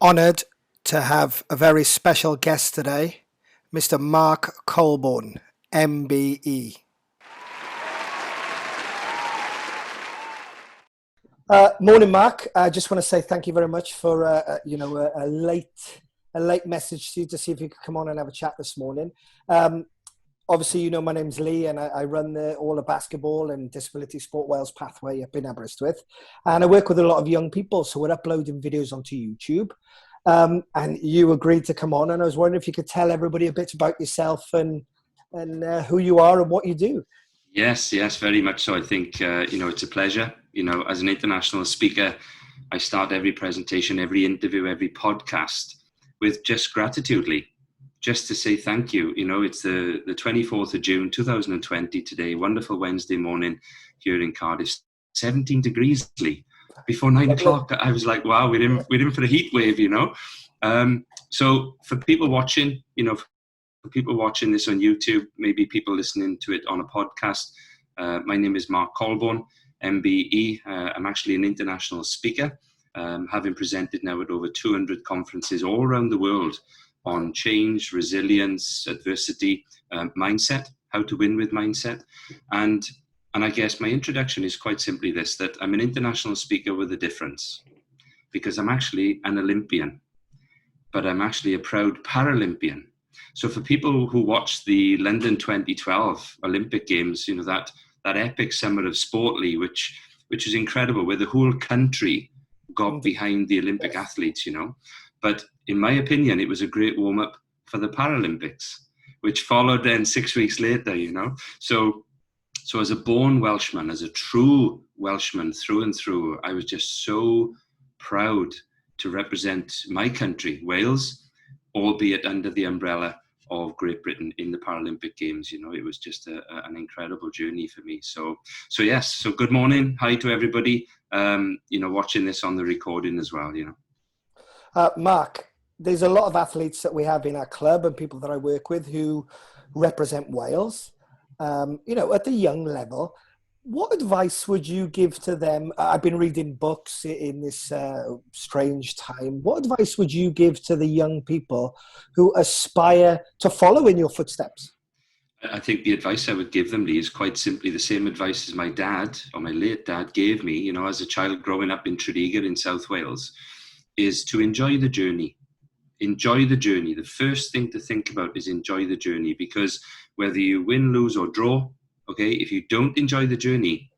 Honoured to have a very special guest today, Mr. Mark Colbourne, MBE. Morning, Mark. I just want to say thank you very much for a late message to you to see if you could come on and have a chat this morning. Obviously, you know, my name's Lee and I run all the basketball and disability sport Wales pathway up in Aberystwyth. And I work with a lot of young people, so we're uploading videos onto YouTube. And you agreed to come on, and I was wondering if you could tell everybody a bit about yourself and who you are and what you do. Yes, very much so. I think, it's a pleasure. You know, as an international speaker, I start every presentation, every interview, every podcast with just gratitude, Lee. Just to say thank you. You know, it's the 24th of June, 2020 today, wonderful Wednesday morning here in Cardiff, 17 degrees, Lee. Before 9 o'clock, I was like, wow, we're in for a heat wave, you know. So for people watching, for people watching this on YouTube, maybe people listening to it on a podcast, my name is Mark Colbourne, MBE. I'm actually an international speaker, having presented now at over 200 conferences all around the world on change, resilience, adversity, mindset, how to win with mindset. And I guess my introduction is quite simply this, that I'm an international speaker with a difference, because I'm actually an Olympian, but I'm actually a proud Paralympian. So for people who watched the London 2012 Olympic Games, you know, that epic summer of sport, Lee, which is incredible, where the whole country got behind the Olympic athletes, you know. But in my opinion, it was a great warm-up for the Paralympics, which followed then 6 weeks later, you know. So as a born Welshman, as a true Welshman through and through, I was just so proud to represent my country, Wales, albeit under the umbrella of Great Britain in the Paralympic Games. You know, it was just an incredible journey for me. So yes, so good morning. Hi to everybody, watching this on the recording as well, you know. Mark, there's a lot of athletes that we have in our club and people that I work with who represent Wales, at the young level. What advice would you give to them? I've been reading books in this strange time. What advice would you give to the young people who aspire to follow in your footsteps? I think the advice I would give them, Lee, is quite simply the same advice as my dad, or my late dad, gave me, you know, as a child growing up in Tredegar in South Wales, is to enjoy the journey. Enjoy the journey. The first thing to think about is enjoy the journey, because whether you win, lose or draw, okay, if you don't enjoy the journey,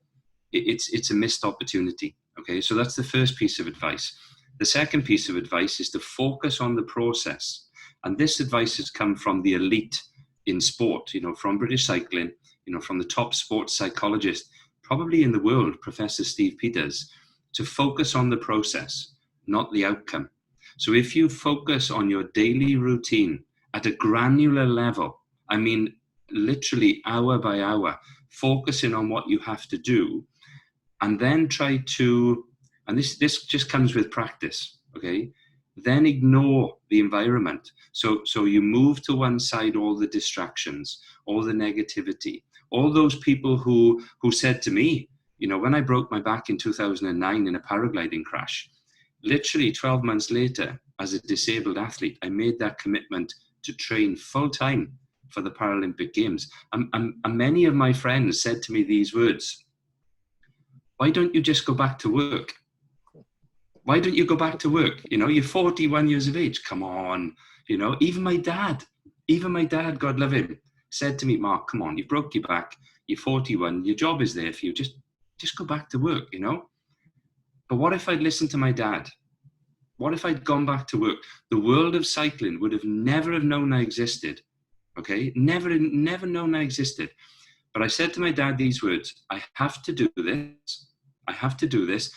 it's a missed opportunity, okay? So that's the first piece of advice. The second piece of advice is to focus on the process. And this advice has come from the elite in sport, you know, from British cycling, you know, from the top sports psychologist, probably in the world, Professor Steve Peters, to focus on the process, not the outcome. So if you focus on your daily routine at a granular level, I mean, literally hour by hour, focusing on what you have to do, and then try to, and this just comes with practice, okay? Then ignore the environment. So you move to one side all the distractions, all the negativity, all those people who said to me, you know, when I broke my back in 2009 in a paragliding crash, literally 12 months later, as a disabled athlete, I made that commitment to train full-time for the Paralympic Games. And many of my friends said to me these words: why don't you just go back to work? Why don't you go back to work? You know, you're 41 years of age. Come on. You know, even my dad, God love him, said to me, Mark, come on, you broke your back. You're 41. Your job is there for you. Just go back to work, you know? But what if I'd listened to my dad? What if I'd gone back to work? The world of cycling would have never have known I existed. Okay? Never known I existed. But I said to my dad these words: I have to do this. I have to do this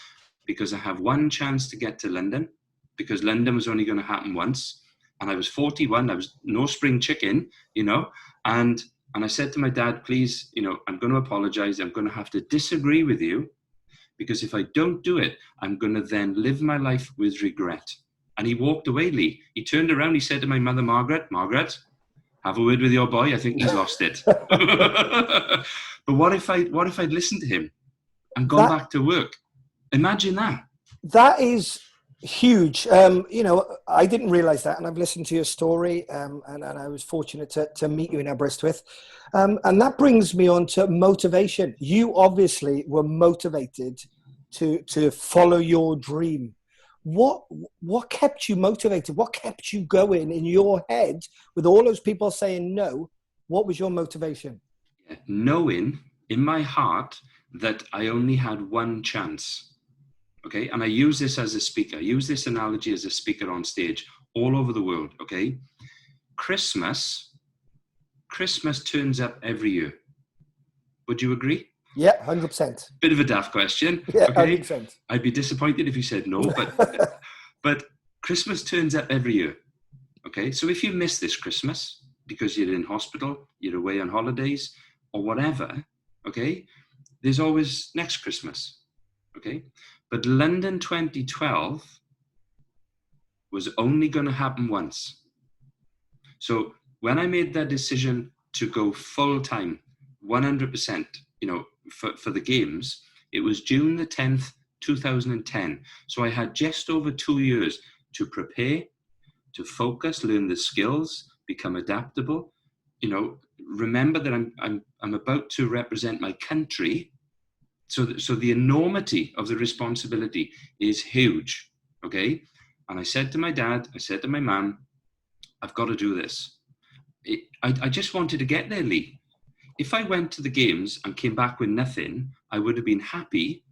because I have one chance to get to London, because London was only going to happen once. And I was 41. I was no spring chicken, you know. And I said to my dad, please, you know, I'm going to apologize. I'm going to have to disagree with you, because if I don't do it, I'm going to then live my life with regret. And he walked away, Lee. He turned around. He said to my mother, Margaret, have a word with your boy. I think he's lost it. But what if I'd listened to him? and gone back to work. Imagine that. That is huge. You know, I didn't realize that, and I've listened to your story, and I was fortunate to meet you in Aberystwyth. And that brings me on to motivation. You obviously were motivated to follow your dream. What kept you motivated? What kept you going in your head with all those people saying no? What was your motivation? Knowing in my heart that I only had one chance. Okay. And I use this as a speaker. I use this analogy as a speaker on stage all over the world. Okay. Christmas turns up every year. Would you agree? Yeah, 100%. Bit of a daft question. Yeah, okay. 100%. I'd be disappointed if you said no, but Christmas turns up every year. Okay. So if you miss this Christmas because you're in hospital, you're away on holidays or whatever, okay, there's always next Christmas. Okay. But London 2012 was only going to happen once. So when I made that decision to go full time, 100%, you know, for the games, it was June the 10th, 2010. So I had just over 2 years to prepare, to focus, learn the skills, become adaptable. You know, remember that I'm about to represent my country. So the enormity of the responsibility is huge. Okay. And I said to my dad, I said to my mum, I've got to do this. I just wanted to get there, Lee. If I went to the games and came back with nothing, I would have been happy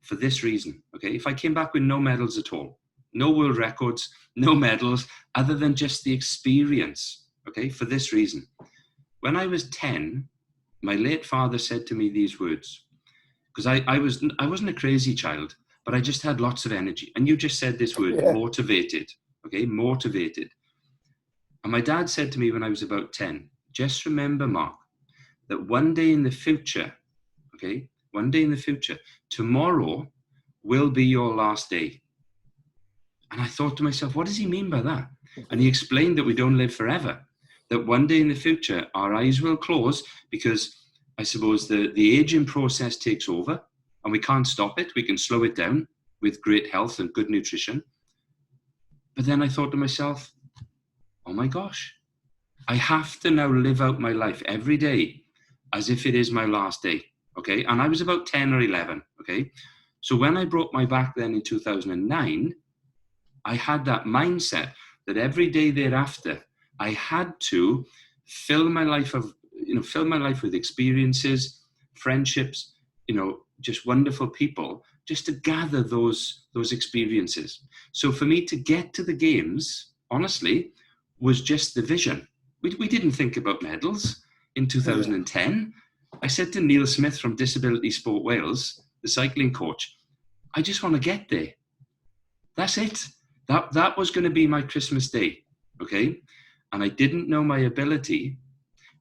for this reason. Okay. If I came back with no medals at all, no world records, no medals, other than just the experience. Okay. For this reason, when I was 10, my late father said to me these words, because I wasn't a crazy child, but I just had lots of energy. And you just said this word, yeah. Motivated. Okay. Motivated. And my dad said to me when I was about 10, just remember, Mark, that one day in the future, okay, one day in the future, tomorrow will be your last day. And I thought to myself, what does he mean by that? And he explained that we don't live forever, that one day in the future, our eyes will close because I suppose the aging process takes over and we can't stop it. We can slow it down with great health and good nutrition. But then I thought to myself, oh my gosh, I have to now live out my life every day as if it is my last day. Okay. And I was about 10 or 11. Okay. So when I broke my back then in 2009, I had that mindset that every day thereafter, I had to fill my life with experiences, friendships, you know, just wonderful people, just to gather those experiences. So for me to get to the games, honestly, was just the vision. We didn't think about medals in 2010. I said to Neil Smith from Disability Sport Wales, the cycling coach, I just want to get there. That's it. That was going to be my Christmas day. Okay. And I didn't know my ability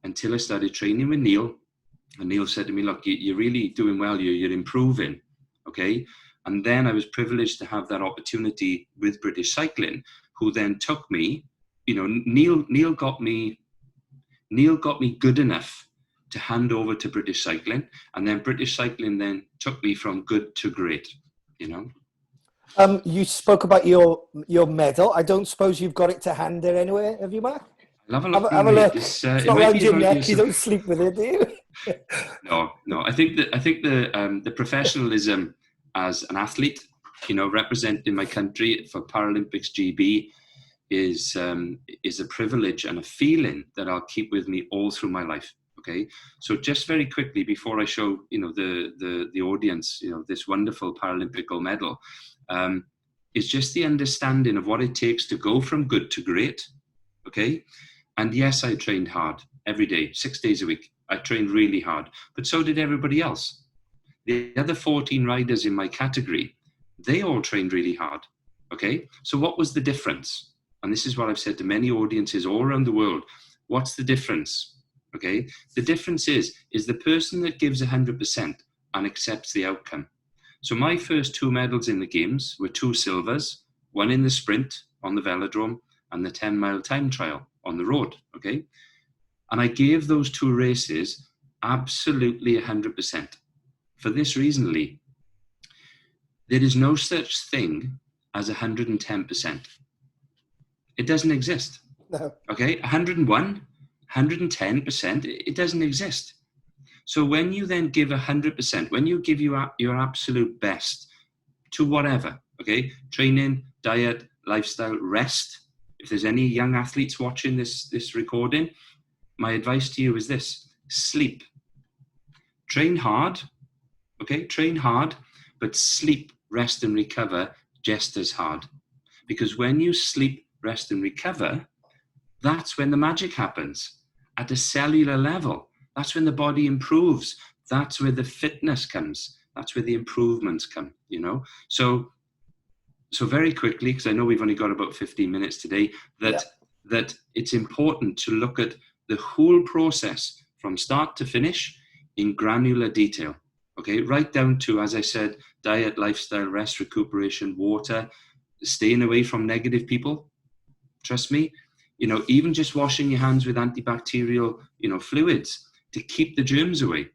until I started training with Neil. And Neil said to me, look, you're really doing well. You're improving. Okay. And then I was privileged to have that opportunity with British Cycling, who then took me, you know, Neil got me good enough to hand over to British Cycling. And then British Cycling then took me from good to great, you know. You spoke about your medal. I don't suppose you've got it to hand there anywhere, have you, Mark? Have a look. Have a look. It's not around your neck. You don't sleep with it, do you? No. I think the professionalism as an athlete, you know, representing my country for Paralympics GB is a privilege and a feeling that I'll keep with me all through my life. Okay, so just very quickly before I show, you know, the audience, you know, this wonderful Paralympic gold medal, is just the understanding of what it takes to go from good to great. Okay, and yes, I trained hard every day, 6 days a week. I trained really hard, but so did everybody else. The other 14 riders in my category, they all trained really hard. Okay, so what was the difference? And this is what I've said to many audiences all around the world. What's the difference? Okay, the difference is the person that gives 100% and accepts the outcome. So my first 2 medals in the games were 2 silvers, one in the sprint on the velodrome and the 10-mile time trial on the road. Okay, and I gave those 2 races absolutely 100%. For this reason, Lee, there is no such thing as 110%. It doesn't exist. No. Okay, 101, 110%, it doesn't exist. So when you then give 100%, when you give your absolute best to whatever, okay, training, diet, lifestyle, rest. If there's any young athletes watching this recording, my advice to you is this: sleep. Train hard, okay, train hard, but sleep, rest and recover just as hard. Because when you sleep, rest and recover, that's when the magic happens at a cellular level. That's when the body improves. That's where the fitness comes. That's where the improvements come, you know. So very quickly, because I know we've only got about 15 minutes today, that it's important to look at the whole process from start to finish in granular detail. Okay, right down to, as I said, diet, lifestyle, rest, recuperation, water, staying away from negative people. Trust me, you know, even just washing your hands with antibacterial, you know, fluids to keep the germs away.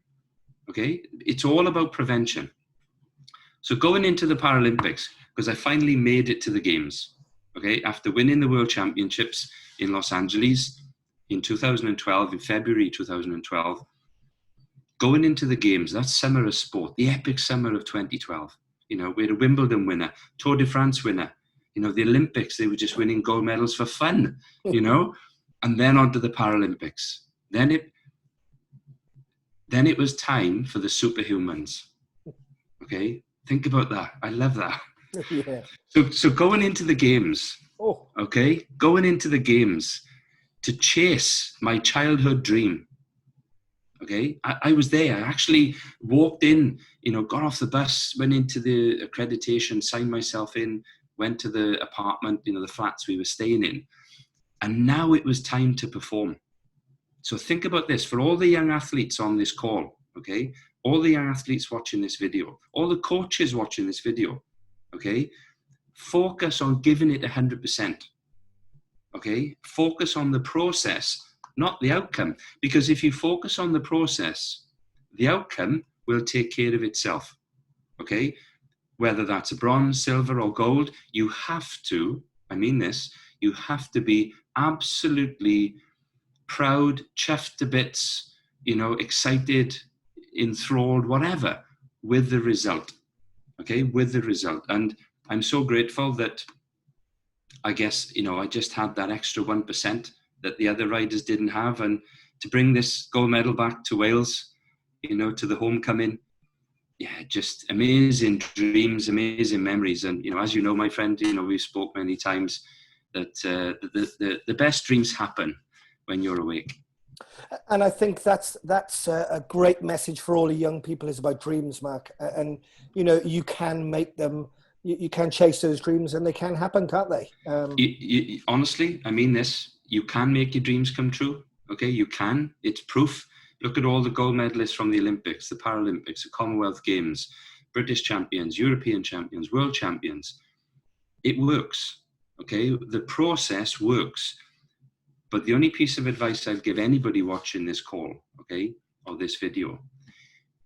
Okay, it's all about prevention. So going into the Paralympics, because I finally made it to the games, okay, after winning the World Championships in Los Angeles in 2012, in February 2012, going into the games, that summer of sport, the epic summer of 2012, you know, we had a Wimbledon winner, Tour de France winner, you know, the Olympics, they were just winning gold medals for fun, you know, and then on to the Paralympics. Then it was time for the superhumans. Okay, think about that. I love that. Yeah. So going into the games, okay, going into the games to chase my childhood dream. Okay, I was there. I actually walked in, you know, got off the bus, went into the accreditation, signed myself in, went to the apartment, you know, the flats we were staying in. And now it was time to perform. So think about this, for all the young athletes on this call, okay, all the young athletes watching this video, all the coaches watching this video, okay, focus on giving it 100%, okay, focus on the process, not the outcome, because if you focus on the process, the outcome will take care of itself, okay, whether that's a bronze, silver or gold, you have to, I mean this, you have to be absolutely proud, chuffed to bits, you know, excited, enthralled, whatever, with the result, okay, with the result. And I'm so grateful that I guess, you know, I just had that extra 1% that the other riders didn't have. And to bring this gold medal back to Wales, you know, to the homecoming, yeah, just amazing dreams, amazing memories. And, you know, as you know, my friend, you know, we've spoke many times that the best dreams happen when you're awake. And I think that's a great message for all the young people, is about dreams, Mark. And, you know, you can make them, you can chase those dreams and they can happen, can't they? Honestly, I mean this, you can make your dreams come true. Okay, you can. It's proof. Look at all the gold medalists from the Olympics, the Paralympics, the Commonwealth Games, British champions, European champions, world champions. It works. Okay, the process works. But the only piece of advice I'd give anybody watching this call, okay, or this video,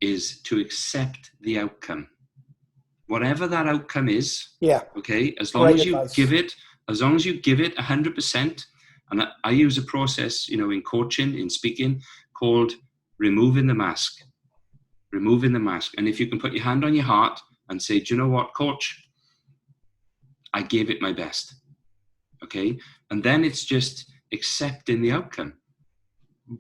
is to accept the outcome. Whatever that outcome is, yeah, okay, as long as you give it 100%, and I use a process, you know, in coaching, in speaking, called removing the mask. Removing the mask. And if you can put your hand on your heart and say, do you know what, coach? I gave it my best. Okay? And then it's just accepting the outcome,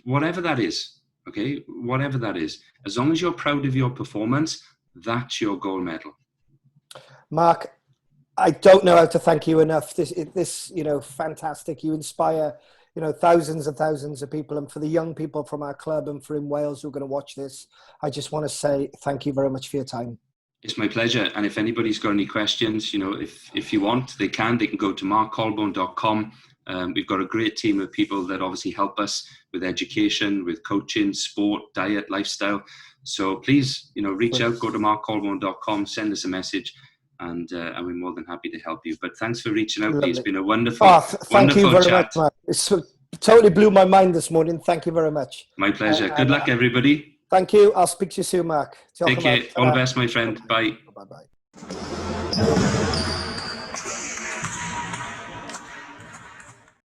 whatever that is, okay, whatever that is. As long as you're proud of your performance, that's your gold medal. Mark, I don't know how to thank you enough. This, you know, fantastic. You inspire, you know, thousands and thousands of people. And for the young people from our club and for in Wales who are going to watch this, I just want to say thank you very much for your time. It's my pleasure. And if anybody's got any questions, you know, if you want, they can go to markcolbourne.com. We've got a great team of people that obviously help us with education, with coaching, sport, diet, lifestyle. So please, you know, reach out, go to markcolbourne.com, send us a message, and we're more than happy to help you. But thanks for reaching out. It's been a wonderful, thank you very chat. much, Mark. It's totally blew my mind this morning. Thank you very much. My pleasure. Good luck, everybody. Thank you. I'll speak to you soon, Mark. Take care. All the best, my friend. Bye. Bye-bye. soon.